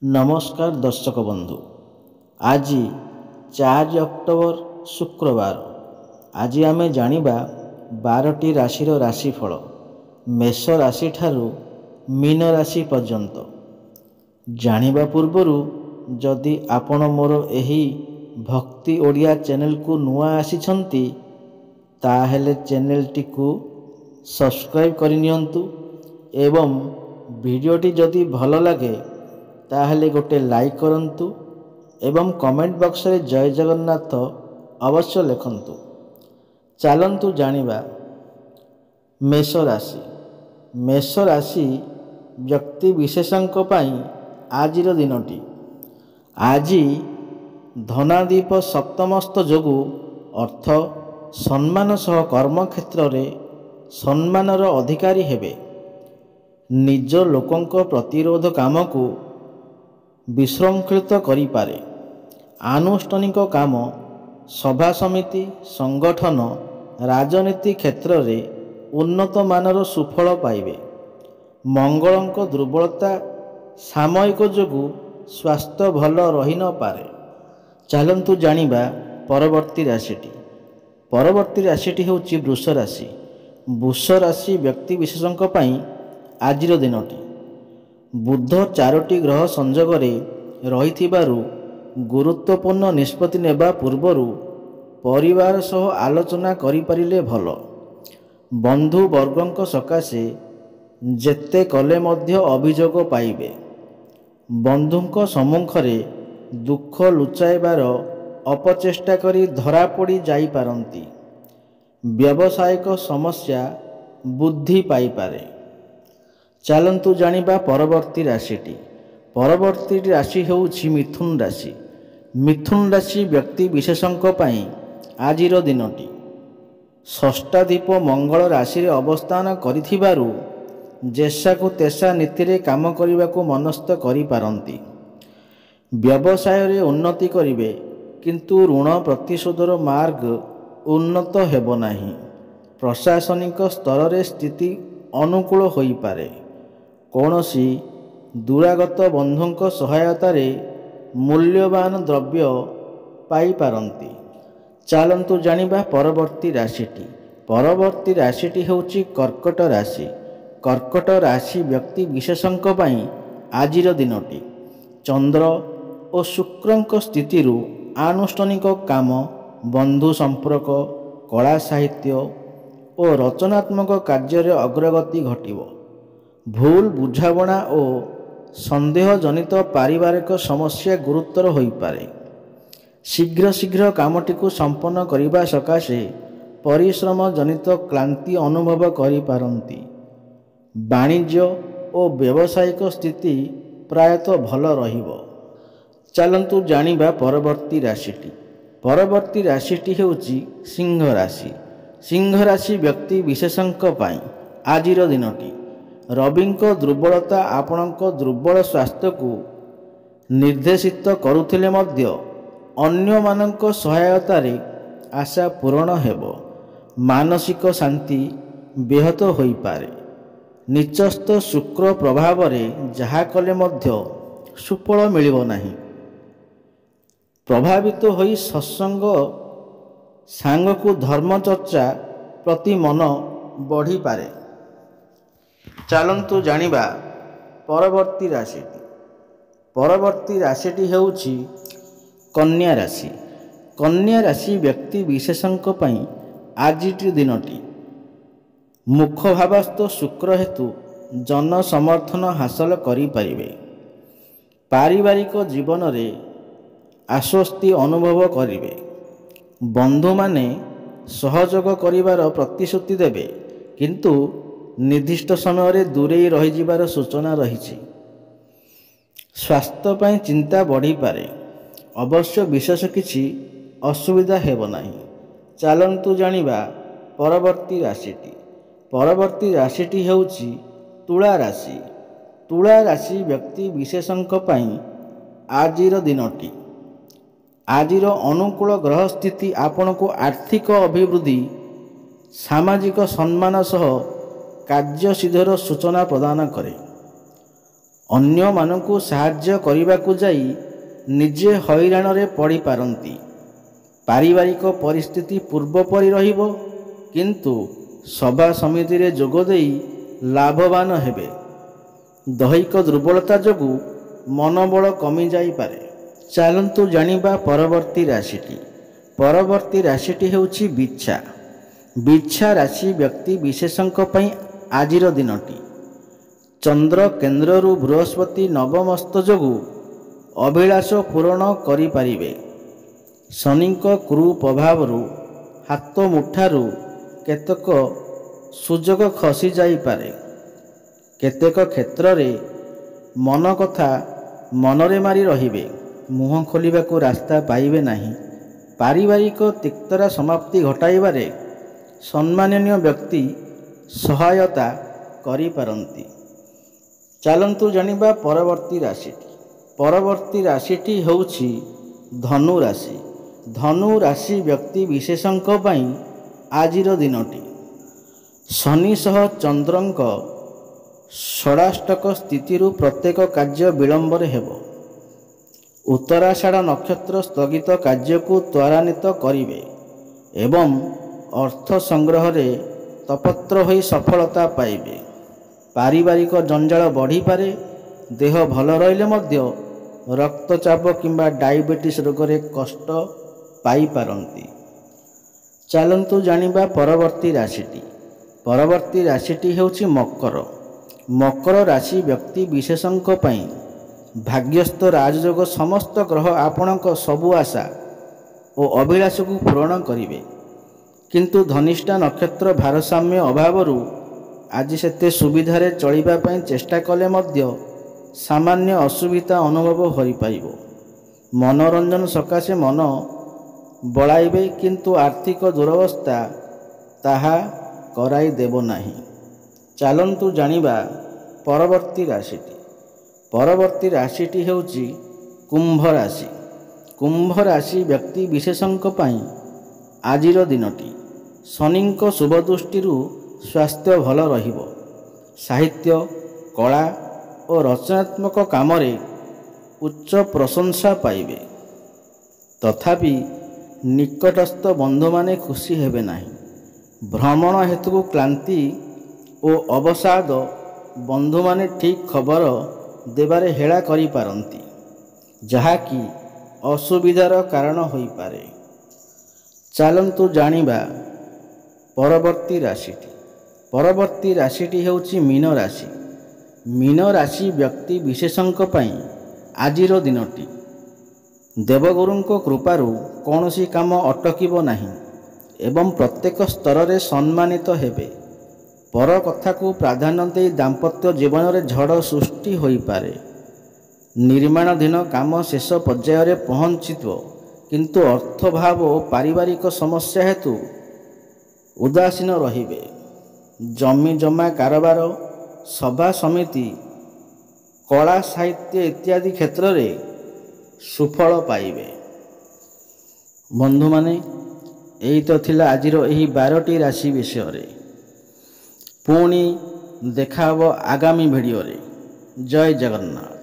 नमस्कार दर्शक बंधु। आज 4 अक्टोबर शुक्रवार। आज आम जानिबा 12टी राशिर राशिफल मेष राशि ठारू मीन राशि पर्यंत। जानिबा पूर्वरु जदि आपण मोर एही भक्ति ओडिया चैनल को नुआ आसीछंती ताहेले चैनल टी को सब्सक्राइब करनियंतु एवं वीडियोटी जदि भल लगे ताहले गोटे लाइक करंतु एवं कमेंट बॉक्स रे जय जगन्नाथ अवश्य लिखंतु। चलंतु जानिबा मेष राशि। मेष राशि व्यक्ति विशेषंक पई आजिर दिनटी। आज धनादीप सप्तमस्त जोगु अर्थ सम्मान सह कर्म क्षेत्र रे सम्मानर अधिकारी हेबे। निज लोकंक प्रतिरोध काम को विशृंखलित करिपारे। आनुष्ठानिक काम सभा समिति संगठन राजनीति क्षेत्र रे उन्नत मानर सुफल पाइबे। मंगलंक दुर्बलता सामयिक जोगु स्वास्थ्य भल रही न पारे। चलंतु जानिबा परवर्ती राशिटी। परवर्ती राशिटी होची वृष राशि। वृष राशि व्यक्ति विशेषंक पई आजिर दिनटी। बुध 4टी ग्रह संजोग रहिथिबारु गुरुत्वपूर्ण निष्पत्ति नेबा पूर्वरु परिवार सह आलोचना करि परिले भल। बंधु वर्गंक सकाशे जेते कले मध्य अभियोग पाइबे। बंधुंक सम्मुखरे दुख लुचाइबार अपचेष्टा करी धरा पड़ी जाई पारंती। व्यावसायिक समस्या बुद्धि पाई पारे। चलंतु जानिबा परवर्ती राशिटी। परवर्ती राशि होउछि मिथुन राशि। मिथुन राशि व्यक्ति विशेषंक पई आजिर दिनटी। षष्ठाधिप मंगल राशि रे अवस्थान करिथिबारु जेसा को तेसा नीति रे काम करिबाको मनस्थ करि पारंती। व्यवसाय रे उन्नति करिवे किंतु ऋण प्रतिशोधर मार्ग उन्नत हेबो नाही। प्रशासनिक स्तर रे स्थिति अनुकूल होई पारे। कौनसी दूरागत बंधुंक सहायता रे मूल्यवान द्रव्य पाई पारंती। चलंतु जानिबा परवर्ती राशिटी। परवर्ती राशिटी होची कर्कट राशि। कर्कट राशि व्यक्ति विशेषंक पई आजिर दिनटी। चंद्र और शुक्रंक स्थितिरु आनुष्ठानिक काम बंधु संपर्क कला साहित्य और रचनात्मक कार्य रे अग्रगति घटिबो। भूल बुझावणा और संदेह जनित पारिवारिक समस्या गुरुतर होई पारे। शीघ्र शीघ्र कामटी को संपन्न करिबा सकाशे परिश्रम जनित क्लांति अनुभव करि पारंती। वाणिज्य और व्यावसायिक स्थिति प्रायतः भल रहिबो। चलंतु जानिबा परवर्ती राशिटी। परवर्ती राशिटी हेउची सिंह राशि। सिंह राशि व्यक्ति विशेषंक पई आजिर दिनटी। रविंक दुर्बलता आपणक दुर्बल स्वास्थ्य को निर्देशित करुथिले मध्य अन्य मानक सहायता रे आशा पूर्ण हेबो। मानसिक शांति ब्याहत होई पारे। निचस्थ शुक्र प्रभाव रे जहा कले मध्य सुफल मिलिबो नाही। प्रभावित होई सत्संग सांग को धर्म चर्चा प्रति मन बढ़ी पारे। चलंतु जानिबा परवर्ती राशिटी। परवर्ती राशिटी हेउछि कन्या राशि। कन्या राशि व्यक्ति विशेषंक पई आजिटी दिनटी। मुख भावस्थ शुक्र हेतु जन समर्थन हासिल करि परिबे। पारिवारिक जीवन रे आश्वस्ति अनुभव करिवे। बंधु माने सहयोग करिवार प्रतिश्रुति देबे किंतु निर्दिष्ट समय रे दूरे रही जिबार सूचना रही। स्वास्थ्य पई चिंता बढ़ी पारे। अवश्य विशेष किछि असुविधा हेबो नाही। चलंतु जानिबा परवर्ती राशिटी। परवर्ती राशिटी हेउछि तुला राशि। तुला राशि व्यक्ति विशेषंक पई आजिर दिनटी। आजिर अनुकूल ग्रह स्थिति आपण को आर्थिक अभिवृद्धि सामाजिक सम्मान सह कार्य सिद्धर सूचना प्रदान करे। ଅନ୍ୟମାନଙ୍କୁ ସାହାଯ୍ୟ କରିବାକୁ ଯାଇ ନିଜେ ହଇରାଣରେ ପଡ଼ିପାରନ୍ତି। ପାରିବାରିକ ପରିସ୍ଥିତି ପୂର୍ବ ପରି ରହିବ, କିନ୍ତୁ ସଭା ସମିତିରେ ଯୋଗ ଦେଇ ଲାଭବାନ ହେବେ। ଦୈହିକ ଦୁର୍ବଳତା ଯୋଗୁଁ ମନୋବଳ କମିଯାଇପାରେ। ଚାଲନ୍ତୁ ଜାଣିବା ପରବର୍ତ୍ତୀ ରାଶିଟି। ପରବର୍ତ୍ତୀ ରାଶିଟି ହେଉଛି ବିଛା। ବିଛା ରାଶି ବ୍ୟକ୍ତି ବିଶେଷଙ୍କ ପାଇଁ ଆଜିର ଦିନଟି। ଚନ୍ଦ୍ର କେନ୍ଦ୍ରରୁ ବୃହସ୍ପତି ନବମସ୍ତ ଯୋଗୁଁ ଅଭିଳାଷ ପୂରଣ କରିପାରିବେ। ଶନିଙ୍କ କୁପ୍ରଭାବରୁ ହାତ ମୁଠାରୁ କେତେକ ସୁଯୋଗ ଖସି ଯାଇପାରେ। କେତେକ କ୍ଷେତ୍ରରେ ମନ କଥା ମନରେ ମାରି ରହିବେ। ମୁହଁ ଖୋଲିବାକୁ ରାସ୍ତା ପାଇବେ ନାହିଁ। ପାରିବାରିକ ତିକ୍ତତା ସମାପ୍ତି ଘଟାଇବାରେ ସମ୍ମାନନୀୟ ବ୍ୟକ୍ତି ସହାୟତା କରିପାରନ୍ତି। ଚାଲନ୍ତୁ ଜାଣିବା ପରବର୍ତ୍ତୀ ରାଶିଟି। ପରବର୍ତ୍ତୀ ରାଶିଟି ହେଉଛି ଧନୁ ରାଶି। ଧନୁ ରାଶି ବ୍ୟକ୍ତି ବିଶେଷଙ୍କ ପାଇଁ ଆଜିର ଦିନଟି। ଶନି ସହ ଚନ୍ଦ୍ରଙ୍କ ଷଡ଼ାଷ୍ଟକ ସ୍ଥିତିରୁ ପ୍ରତ୍ୟେକ କାର୍ଯ୍ୟ ବିଳମ୍ବରେ ହେବ। ଉତ୍ତରାଷାଢ଼ ନକ୍ଷତ୍ର ସ୍ଥଗିତ କାର୍ଯ୍ୟକୁ ତ୍ୱରାନ୍ୱିତ କରିବେ ଏବଂ ଅର୍ଥ ସଂଗ୍ରହରେ ତତ୍ପର ହୋଇ ସଫଳତା ପାଇବେ। ପାରିବାରିକ ଜଞ୍ଜାଳ ବଢ଼ିପାରେ। ଦେହ ଭଲ ରହିଲେ ମଧ୍ୟ ରକ୍ତଚାପ କିମ୍ବା ଡାଇବେଟିସ୍ ରୋଗରେ କଷ୍ଟ ପାଇପାରନ୍ତି। ଚାଲନ୍ତୁ ଜାଣିବା ପରବର୍ତ୍ତୀ ରାଶିଟି। ପରବର୍ତ୍ତୀ ରାଶିଟି ହେଉଛି ମକର। ମକର ରାଶି ବ୍ୟକ୍ତି ବିଶେଷଙ୍କ ପାଇଁ ଭାଗ୍ୟସ୍ଥ ରାଜଯୋଗ। ସମସ୍ତ ଗ୍ରହ ଆପଣଙ୍କ ସବୁ ଆଶା ଓ ଅଭିଳାଷକୁ ପୂରଣ କରିବେ, କିନ୍ତୁ ଧନିଷ୍ଠା ନକ୍ଷତ୍ର ଭାରସାମ୍ୟ ଅଭାବରୁ ଆଜି ସେତେ ସୁବିଧାରେ ଚଳିବା ପାଇଁ ଚେଷ୍ଟା କଲେ ମଧ୍ୟ ସାମାନ୍ୟ ଅସୁବିଧା ଅନୁଭବ ହୋଇପାରିବ। ମନୋରଞ୍ଜନ ସକାଶେ ମନ ବଳାଇବେ, କିନ୍ତୁ ଆର୍ଥିକ ଦୁରବସ୍ଥା ତାହା କରାଇ ଦେବ ନାହିଁ। ଚାଲନ୍ତୁ ଜାଣିବା ପରବର୍ତ୍ତୀ ରାଶିଟି। ପରବର୍ତ୍ତୀ ରାଶିଟି ହେଉଛି କୁମ୍ଭ ରାଶି। କୁମ୍ଭ ରାଶି ବ୍ୟକ୍ତି ବିଶେଷଙ୍କ ପାଇଁ ଆଜିର ଦିନଟି। ଶନିଙ୍କ ଶୁଭ ଦୃଷ୍ଟିରୁ ସ୍ୱାସ୍ଥ୍ୟ ଭଲ ରହିବ। ସାହିତ୍ୟ, କଳା ଓ ରଚନାତ୍ମକ କାମରେ ଉଚ୍ଚ ପ୍ରଶଂସା ପାଇବେ। ତଥାପି ନିକଟସ୍ଥ ବନ୍ଧୁମାନେ ଖୁସି ହେବେ ନାହିଁ। ଭ୍ରମଣ ହେତୁ କ୍ଳାନ୍ତି ଓ ଅବସାଦ ବନ୍ଧୁମାନେ ଠିକ୍ ଖବର ଦେବାରେ ହେଳା କରିପାରନ୍ତି, ଯାହାକି ଅସୁବିଧାର କାରଣ ହୋଇପାରେ। ଚାଲନ୍ତୁ ଜାଣିବା ପରବର୍ତ୍ତୀ ରାଶିଟି। ପରବର୍ତ୍ତୀ ରାଶିଟି ହେଉଛି ମୀନ ରାଶି। ମୀନ ରାଶି ବ୍ୟକ୍ତି ବିଶେଷଙ୍କ ପାଇଁ ଆଜିର ଦିନଟି। ଦେବଗୁରୁଙ୍କ କୃପାରୁ କୌଣସି କାମ ଅଟକିବ ନାହିଁ ଏବଂ ପ୍ରତ୍ୟେକ ସ୍ତରରେ ସମ୍ମାନିତ ହେବେ। ପର କଥାକୁ ପ୍ରାଧାନ୍ୟ ଦେଇ ଦାମ୍ପତ୍ୟ ଜୀବନରେ ଝଡ଼ ସୃଷ୍ଟି ହୋଇପାରେ। ନିର୍ମାଣାଧୀନ କାମ ଶେଷ ପର୍ଯ୍ୟାୟରେ ପହଞ୍ଚିବ, କିନ୍ତୁ ଅର୍ଥଭାବ ଓ ପାରିବାରିକ ସମସ୍ୟା ହେତୁ ଉଦାସୀନ ରହିବେ। ଜମି ଜମା କାରବାର, ସଭା ସମିତି, କଳା ସାହିତ୍ୟ ଇତ୍ୟାଦି କ୍ଷେତ୍ରରେ ସୁଫଳ ପାଇବେ। ବନ୍ଧୁମାନେ, ଏଇ ତ ଥିଲା ଆଜିର ଏହି 12ଟି ରାଶି ବିଷୟରେ। ପୁଣି ଦେଖା ହେବ ଆଗାମୀ ଭିଡ଼ିଓରେ। ଜୟ ଜଗନ୍ନାଥ।